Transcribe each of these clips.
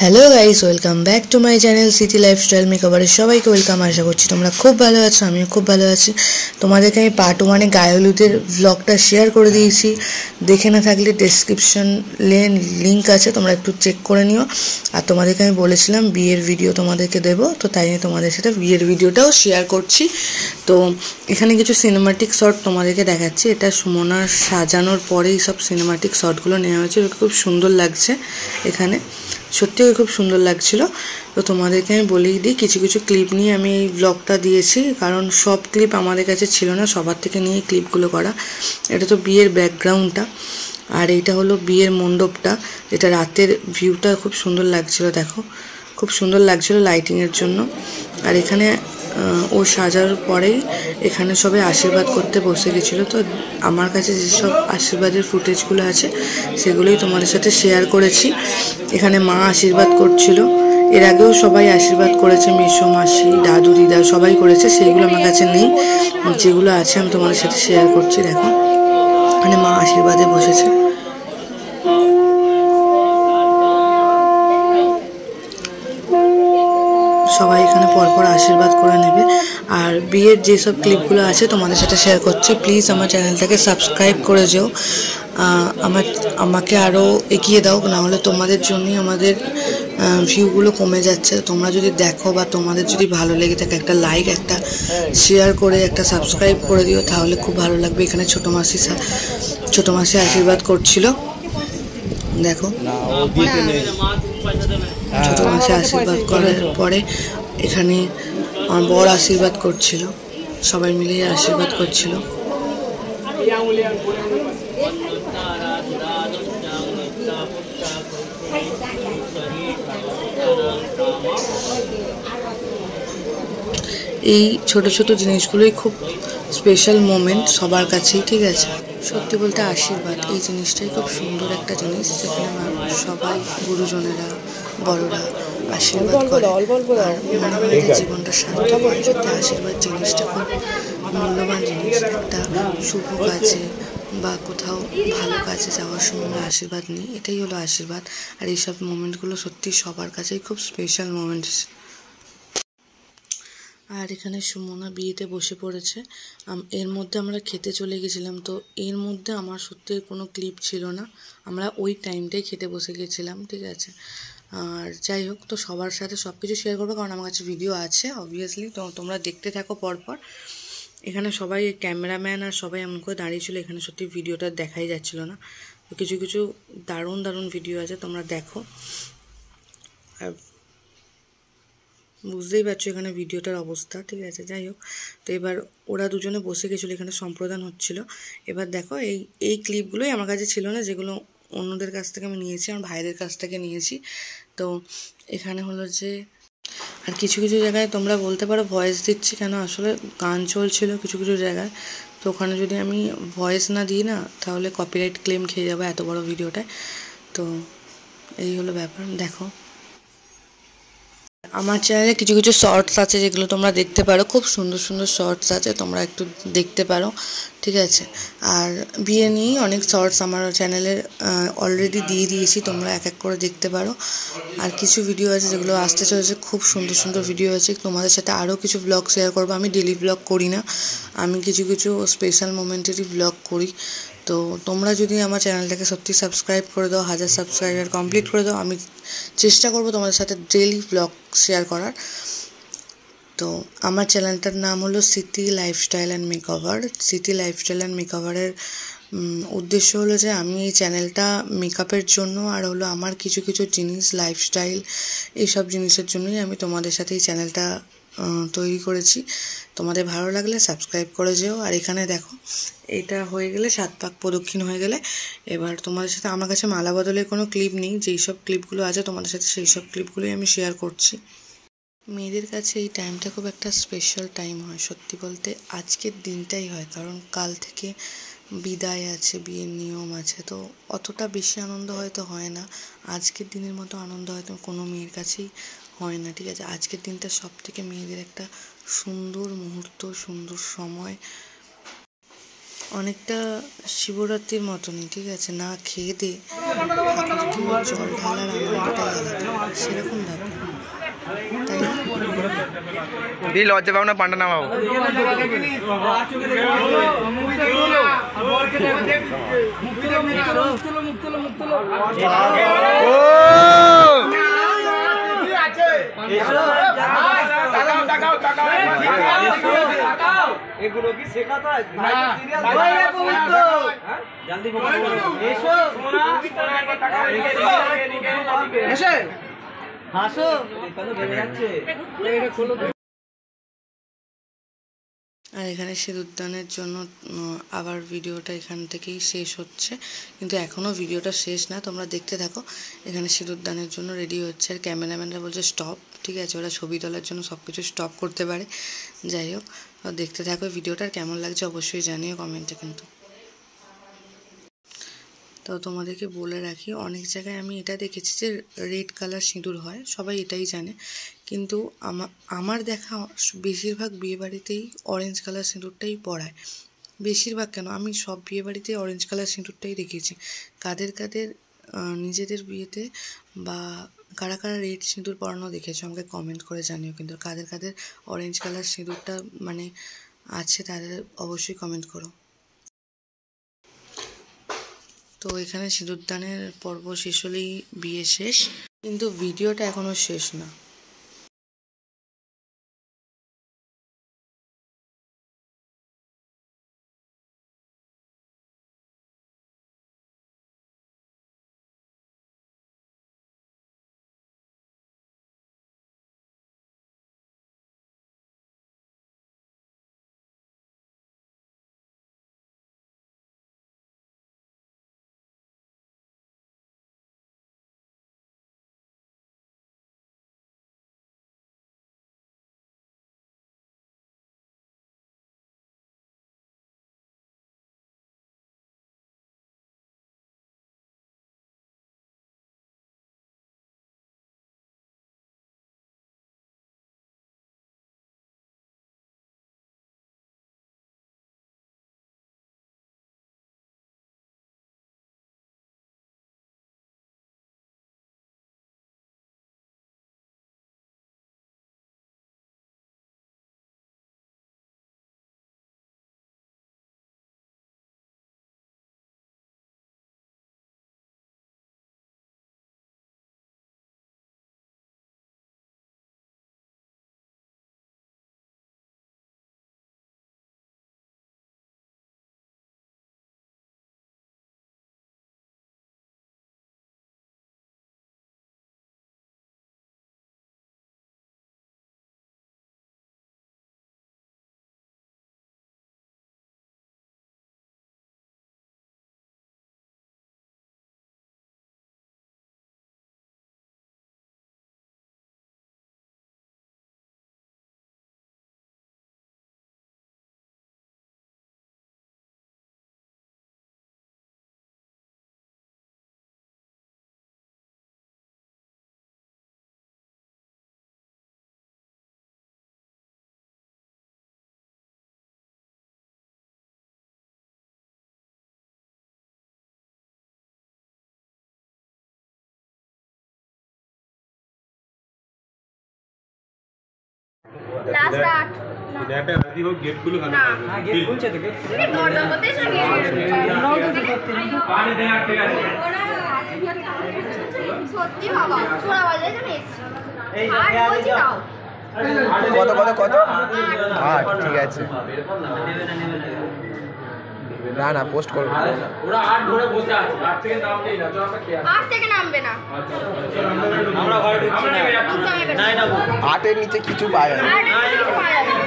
Hello guys, welcome back to my channel city lifestyle মেকওভারে সবাইকে welcome. আশা করছি তোমরা খুব ভালো আছো, আমিও খুব ভালো আছি। তোমাদেরকে আমি পার্ট 1-এ গায়ে হলুদের ব্লগটা শেয়ার করে দিয়েছি, দেখে না থাকলে ডেসক্রিপশন লিঙ্ক আছে, তোমরা একটু চেক করে নিও। আর তোমাদেরকে আমি বলেছিলাম বিয়ের ভিডিও তোমাদেরকে দেবো, তো তাই নিয়ে তোমাদের সাথে বিয়ের ভিডিওটাও শেয়ার করছি। তো এখানে কিছু সিনেমাটিক শট তোমাদেরকে দেখাচ্ছি। এটা সুমনার সাজানোর পরেই সব সিনেমাটিক শটগুলো নেওয়া হয়েছে, খুব সুন্দর লাগছে। এখানে সত্যি খুব সুন্দর লাগছিল। তো তোমাদেরকে আমি বলেই দিই, কিছু কিছু ক্লিপ নিয়ে আমি এই ব্লগটা দিয়েছি, কারণ সব ক্লিপ আমাদের কাছে ছিল না, সবার থেকে নিয়ে ক্লিপগুলো করা। এটা তো বিয়ের ব্যাকগ্রাউন্ডটা, আর এইটা হলো বিয়ের মণ্ডপটা, যেটা রাতের ভিউটা খুব সুন্দর লাগছিল। দেখো খুব সুন্দর লাগছিল লাইটিংয়ের জন্য। আর এখানে ও সাজার পরেই এখানে সবাই আশীর্বাদ করতে বসে গেছিলো। তো আমার কাছে যেসব আশীর্বাদের ফুটেজগুলো আছে সেগুলোই তোমাদের সাথে শেয়ার করেছি। এখানে মা আশীর্বাদ করছিল, এর আগেও সবাই আশীর্বাদ করেছে, মেসো মাসি দাদু দিদা সবাই করেছে, সেইগুলো আমার কাছে নেই। যেগুলো আছে আমি তোমাদের সাথে শেয়ার করছি। দেখো এখানে মা আশীর্বাদে বসেছে। সবাই এখানে পরপর আশীর্বাদ করে নেবে। আর বিয়ের যেসব ক্লিপগুলো আছে তোমাদের সাথে শেয়ার করছি। প্লিজ আমার চ্যানেলটাকে সাবস্ক্রাইব করে যেও, আমাকে আরও এগিয়ে দাও, নাহলে তোমাদের জন্যই আমাদের ভিউগুলো কমে যাচ্ছে। তোমরা যদি দেখো বা তোমাদের যদি ভালো লেগে থাকে, একটা লাইক, একটা শেয়ার করে একটা সাবস্ক্রাইব করে দিও, তাহলে খুব ভালো লাগবে। এখানে ছোটো মাসি আশীর্বাদ করছিল। দেখো ছোটো মাসি আশীর্বাদ করার পরে এখানে আমার বর আশীর্বাদ করছিল, সবাই মিলে আশীর্বাদ করছিল। এই ছোট ছোট জিনিসগুলোই খুব স্পেশাল মোমেন্ট সবার কাছেই, ঠিক আছে। সত্যি বলতে আশীর্বাদ এই জিনিসটাই খুব সুন্দর একটা জিনিস, যেখানে সবাই গুরুজনেরা বড়রা আশীর্বাদ করে আর মনে হয় যে জীবনটা সার্থক হয়। সত্যি আশীর্বাদ জিনিসটা খুব মূল্যবান জিনিস। একটা শুভ কাজে বা কোথাও ভালো কাজে যাওয়ার সময় আমরা আশীর্বাদ নিই, এটাই হলো আশীর্বাদ। আর এইসব মোমেন্টগুলো সত্যি সবার কাছেই খুব স্পেশাল মোমেন্টস। আর এখানে সুমনা বিয়েতে বসে পড়েছে। এর মধ্যে আমরা খেতে চলে গেছিলাম, তো এর মধ্যে আমার সত্যি কোনো ক্লিপ ছিল না, আমরা ওই টাইমটাই খেতে বসে গেছিলাম, ঠিক আছে। আর যাই হোক, তো সবার সাথে সব কিছু শেয়ার করবো, কারণ আমার কাছে ভিডিও আছে অবভিয়াসলি, তো তোমরা দেখতে থাকো পরপর। এখানে সবাই ক্যামেরাম্যান আর সবাই এমন করে দাঁড়িয়েছিল, এখানে সত্যি ভিডিওটা দেখাই যাচ্ছিল না। তো কিছু কিছু দারুণ দারুণ ভিডিও আছে, তোমরা দেখো। আর বুঝতেই পারছো এখানে ভিডিওটার অবস্থা, ঠিক আছে। যাই হোক, তো এবার ওরা দুজনে বসে গেছিলো, এখানে সম্প্রদান হচ্ছিল। এবার দেখো এই ক্লিপগুলোই আমার কাছে ছিল না, যেগুলো অন্যদের কাছ থেকে আমি নিয়েছি, আমার ভাইদের কাছ থেকে নিয়েছি। তো এখানে হলো যে, আর কিছু কিছু জায়গায় তোমরা বলতে পারো ভয়েস দিচ্ছি কেন, আসলে গান চলছিল কিছু কিছু জায়গায়, তো ওখানে যদি আমি ভয়েস না দিই না, তাহলে কপিরাইট ক্লেম খেয়ে যাবো এত বড় ভিডিওটায়। তো এই হলো ব্যাপার। দেখো আমার চ্যানেলে কিছু কিছু শর্টস আছে, যেগুলো তোমরা দেখতে পারো, খুব সুন্দর সুন্দর শর্টস আছে, তোমরা একটু দেখতে পারো, ঠিক আছে। আর বিয়ে নিয়েই অনেক শর্টস আমার চ্যানেলে অলরেডি দিয়ে দিয়েছি, তোমরা এক এক করে দেখতে পারো। আর কিছু ভিডিও আছে যেগুলো আসতে চলেছে, খুব সুন্দর সুন্দর ভিডিও আছে, তোমাদের সাথে আরও কিছু ব্লগ শেয়ার করবো। আমি ডেলি ব্লগ করি না, আমি কিছু কিছু স্পেশাল মোমেন্টেরই ব্লগ করি। তো তোমরা যদি আমার চ্যানেলটাকে সত্যি সাবস্ক্রাইব করে দাও, 1000 সাবস্ক্রাইবার কমপ্লিট করে দাও, আমি চেষ্টা করব তোমাদের সাথে ডেইলি ব্লগ শেয়ার করার। তো আমার চ্যানেলটার নাম হলো city lifestyle and makeover. City lifestyle and মেকওভারের উদ্দেশ্য হলো যে আমি এই চ্যানেলটা মেকআপের জন্য, আর হলো আমার কিছু কিছু জিনিস লাইফস্টাইল এইসব জিনিসের জন্যই আমি তোমাদের সাথে এই চ্যানেলটা তৈরি করেছি। তোমাদের ভালো লাগলে সাবস্ক্রাইব করে যেও। আর এখানে দেখো, এটা হয়ে গেলে 7 পাক প্রদক্ষিণ হয়ে গেলে এবার তোমাদের সাথে, আমার কাছে মালা বদলের কোনো ক্লিপ নেই, যেই সব ক্লিপগুলো আছে তোমাদের সাথে সেই সব ক্লিপগুলোই আমি শেয়ার করছি। মেয়েদের কাছে এই টাইমটা খুব একটা স্পেশাল টাইম হয়, সত্যি বলতে আজকের দিনটাই হয়, কারণ কাল থেকে বিদায় আছে, বিয়ের নিয়ম আছে, তো অতটা বেশি আনন্দ হয়তো হয় না। আজকের দিনের মতো আনন্দ হয়তো কোনো মেয়ের কাছেই হয় না, ঠিক আছে। আজকের দিনটা সব থেকে মেয়েদের একটা সুন্দর মুহূর্ত, সুন্দর সময়, অনেকটা শিবরাত্রির মতনই, ঠিক আছে। না খেয়ে দিয়ে ঠাকুরকে জল ঢালার আনন্দটাই আলাদা, সেরকম ভাবে, তাই না? দিদি লজ্জা পাবো না, পান্ডা নামাবো। এগুলো কি শেখাতে হয়? হাসো যাচ্ছে। আর এখানে সিঁদুরদানের জন্য আবার ভিডিওটা এখান থেকেই শেষ হচ্ছে, কিন্তু এখনও ভিডিওটা শেষ না, তোমরা দেখতে থাকো। এখানে সিঁদুরদানের জন্য রেডি হচ্ছে, আর ক্যামেরাম্যানরা বলছে স্টপ, ঠিক আছে, ওরা ছবি তোলার জন্য সব কিছু স্টপ করতে পারে। যাই হোক, দেখতে থাকো ভিডিওটা, কেমন লাগছে অবশ্যই জানিও কমেন্টে। কিন্তু তো তোমাদেরকে বলে রাখি, অনেক জায়গায় আমি এটা দেখেছি যে রেড কালার সিঁদুর হয়, সবাই এটাই জানে, কিন্তু আমার দেখা বেশিরভাগ বিয়েবাড়িতেই অরেঞ্জ কালার সিঁদুরটাই পরায়। বেশিরভাগ কেন, আমি সব বিয়েবাড়িতেই অরেঞ্জ কালার সিঁদুরটাই দেখেছি। কাদের কাদের নিজেদের বিয়েতে বা কারা কারা রেড সিঁদুর পরানো দেখেছো আমাকে কমেন্ট করে জানিও, কিন্তু কাদের কাদের অরেঞ্জ কালার সিঁদুরটা মানে আছে তাদের অবশ্যই কমেন্ট করো। তো এখানে সিঁদুরদানের পর্ব শেষ হলেই বিয়ে শেষ, কিন্তু ভিডিওটা এখনও শেষ না। लास्ट 8 এটা রাজি হোক গেট খুলে খালি গেট খুলছে তো গেট দরজা করতে শুনে পানি দেন ঠিক আছে সত্যি বাবা ছোড়া বাজে জানো এই আর বলছি দাও কত কত কত 8, ঠিক আছে, না না পোস্ট করবো। ওরা 8 ধরে বসে আছে, 8 থেকে নামতেই না, চল আমরা খেয়ে 8 থেকে নামবে না আমরা ঘরে ঢুকছি না। নাই না 8-এর নিচে কিছু পায় না। 8 থেকে কিছু পাওয়া যাবে না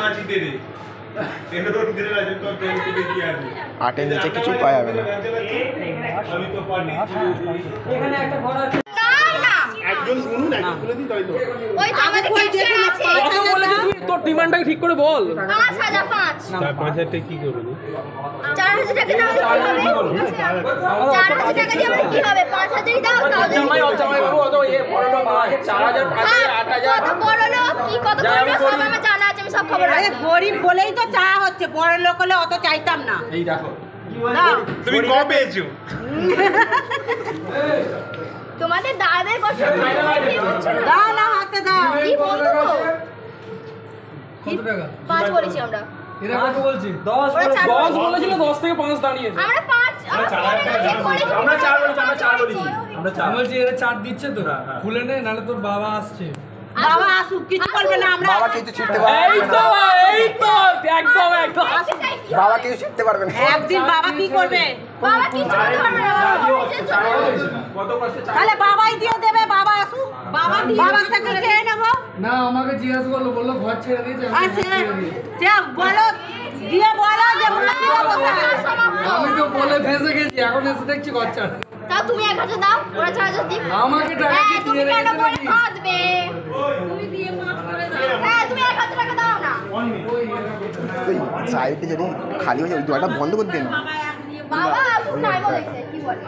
নাচি দে রে এন্ড রোড গিরে রাজু তো ট্রেন থেকে কি আছে 8-এর নিচে কিছু পাওয়া যাবে না। আমি তো পারি এখানে একটা ঘর আছে না একজন শুনুন না খুলে দিই তাই তো ওই তো আমাদের ক্যাশিয়ার আছে কত বলেছিস তুই? তোর ডিমান্ডটা ঠিক করে বল। 5000 5000 টাকা কি করব 4000 টাকা দাও 4000 টাকা দিয়ে আমরা কি হবে 5000ই দাও তাও জামাই জামাই বাবু অত এ বড় লোক নয়। 4000 5000 8000 কত বড় লোক কি কত বড় লোক সব আমার জানা আছে আমি সব খবর রাখি গরিব বলেই তো চা হচ্ছে, বড় লোক হলে অত চাইতাম না। এই দেখো দাও। তুমি কবে পেয়েছো তোমার আমাদের দাদাদের কষ্ট দাও না হাতে দাও। কি বলবো কত টাকা 5 বলেছি আমরা এরা কত বলছি? 10 ওরা চার বলেছিল 10 থেকে 5 দাঁড়িয়েছে। আমরা 5 আমরা 4 বলেছি আমি বলছি এরা 4 দিচ্ছে তো খুলে নে, নাহলে তোর বাবা আসছে। বাবা আসুক, কিছু করবে না। আমরা বাবা কিছু ছিটতে পারবে এই না। তো একদম বাবা কিছু ছিটতে পারবে না। একদিন বাবা কি করবে? বাবা কিছু করতে পারবে না কত কষ্টে তাহলে বাবাই দিয়ে দেবে। বাবা আসুক, বাবা থেকে চেয়ে নেবো। না আমাকে জিজ্ঞাসা করলো, বললো ঘর ছেড়ে দিয়েছে। আমি আছে ঘর ছেড়ে দিয়েছি। বলো, দিয়ে বলো যে মাসি আমি তো বলে ফেঁসে গেছি, এখন এসে দেখছি ঘর ছাড়া। তাও তুমি 1000 দাও, ওরা 4000 দিক। আমাকে টাকা কি তুমি দিয়ে কেন রেখেছে বলে নাকি? ফাঁসবে? তুমি দিয়ে মাফ করে দাও। হ্যাঁ, তুমি 1000 টাকা দাও না। ওই সাইডে যদি খালি হয়ে যায় ওই দরজাটা বন্ধ করে দেন। বাবা আসুক নাই বলেছে, কি বলে?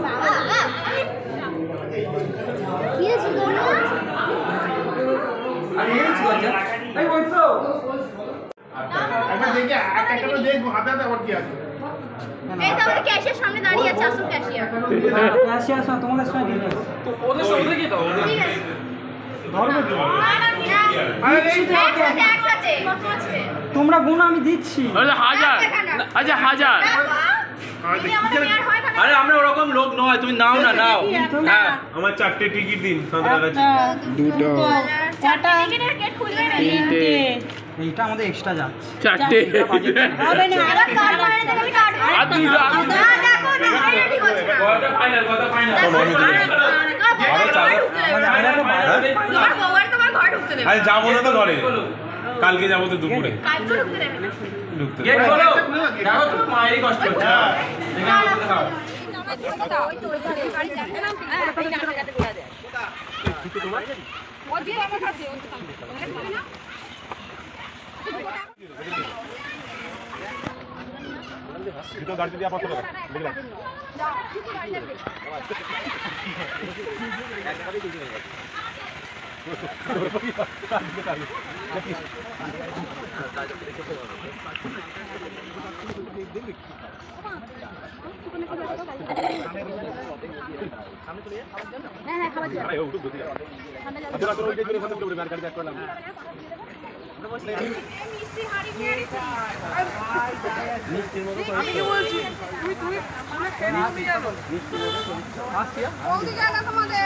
বাবা কি রে ছিল না? একবার দেখি একটা করে দেখবো হাতে হাতে আবার কি আছে। এই তো আমাদের ক্যাশিয়ার সামনে দাঁড়িয়ে আছে, আসুক ক্যাশিয়ার। তো ওদের সাথে কি দাও? ঠিক আছে। ধরবে তো আরে এই ট্যাক্স আছে, কত আছে? তোমরা গুণ আমি দিচ্ছি। হাজার আচ্ছা হাজার। যদি আমাদের নেয়ার হয় তাহলে আরে আমরা ওরকম লোক নয়, তুমি নাও না নাও। হ্যাঁ আমার 4টে টিকিট দিন সান্তানা কাছে। দুটো চারটা টিকিটের গেট খুলবে না। এইটা আমাদের এক্সট্রা যাচ্ছে। 4টে হবে না। এবার কার্ড বানিয়ে দেবে, আমি কার্ড বানিয়ে আর দুটো আর দুটো। না দেখো না, এটা ঠিক হচ্ছে না। কথা ফাইনাল তোমার বউয়ের তোমার ঘরে ঢুকতে দেবে। আরে যাবো না তো ঘরে, কালকে যাবো তো দুপুরে কাল তো ঢুকতে দেবে না। ঢুকতে। গেট খোলো। দেখো তো মায়েরই কষ্ট হচ্ছে। এখানে বসে খাও। দুটো গাড়িতে দিয়ে পাঠাতে হবে দেখলাম। হ্যাঁ খাবার দাও। আরে ও দুটো দিকে আচ্ছা রাত ওই দেখে ফটো করে গাড়ি দেখ করলাম। মিষ্টি হাড়ি নিয়ে নিছি। আমি কি বলছি? তুমি তুমি তুমি জানো। বৌদি জানা তোমাদের